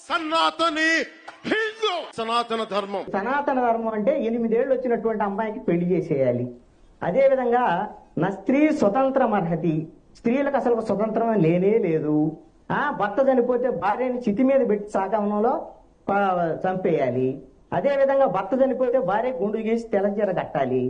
సనాతని హిందూ. సనాతన ధర్మం. సనాతన ధర్మం అంటే 8 ఏళ్ళు వచ్చినటువంటి అమ్మాయికి పెళ్లి చేసేయాలి. అదే విధంగా నా స్త్రీ స్వతంత్రం అర్హతి, స్త్రీలకు అసలు స్వతంత్రం లేనే లేదు. భర్త చనిపోతే భార్యని చితి మీద పెట్టి సాగమనంలో చంపేయాలి. అదే విధంగా భర్త చనిపోతే భార్య గుండు గీసి తెల్లచీర కట్టాలి.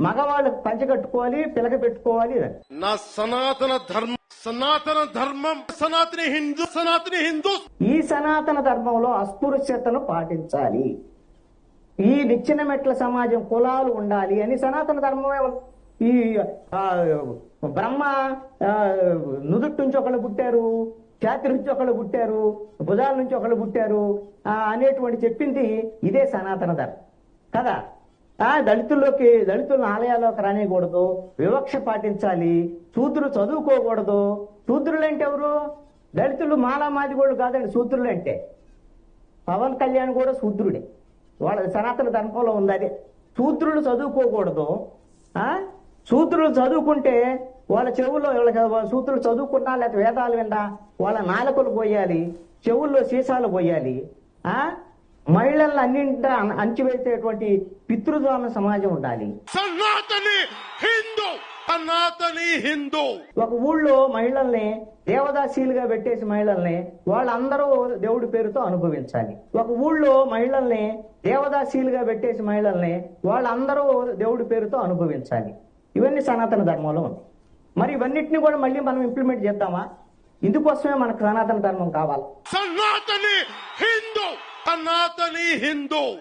మగవాళ్ళు పంచె కట్టుకోవాలి, పిలక పెట్టుకోవాలి. నా సనాతన ధర్మం, సనాతన ధర్మం, సనాతని హిందూ, సనాతని హిందూ. ఈ సనాతన ధర్మంలో అస్పృశ్యతను పాటించాలి. ఈ నిచ్చెన మెట్ల సమాజం, కులాలు ఉండాలి అని సనాతన ధర్మమే. ఈ బ్రహ్మ నుదుటి నుంచి ఒకళ్ళు పుట్టారు, ఛాతి నుంచి ఒకళ్ళు పుట్టారు, భుజాల నుంచి ఒకళ్ళు పుట్టారు అనేటువంటి చెప్పింది ఇదే సనాతన ధర్మం కదా. దళితులను ఆలయాల్లోకి రానియకూడదు, వివక్ష పాటించాలి, శూద్రులు చదువుకోకూడదు. శూద్రులు అంటే ఎవరు? దళితులు మాలామాది కూడా కాదండి. శూద్రులు అంటే పవన్ కళ్యాణ్ కూడా శూద్రుడే. వాళ్ళ సనాతన ధర్మంలో ఉంది అదే. శూద్రులు చదువుకోకూడదు. శూద్రులు చదువుకుంటే వాళ్ళ చెవుల్లో, శూద్రులు చదువుకున్నా లేకపోతే వేదాలు విన్నా వాళ్ళ నాలుకలు పోయాలి, చెవుల్లో సీసాలు పోయాలి. మహిళలను అన్నింటా అణచివేసేటువంటి పితృద్వామ సమాజం ఉండాలి. సనాతని హిందూ, సనాతని హిందూ. ఒక ఊళ్ళో మహిళల్ని దేవదాసీలుగా పెట్టేసి మహిళల్ని వాళ్ళందరూ దేవుడి పేరుతో అనుభవించాలి. ఒక ఊళ్ళో మహిళల్ని దేవదాసీలుగా పెట్టేసి మహిళల్ని వాళ్ళందరూ దేవుడి పేరుతో అనుభవించాలి. ఇవన్నీ సనాతన ధర్మంలో ఉంది. మరి ఇవన్నిటిని కూడా మళ్ళీ మనం ఇంప్లిమెంట్ చేద్దామా? ఇందుకోసమే మనకు సనాతన ధర్మం కావాలి. సనాతని హిందూ, సనాతని హిందూ.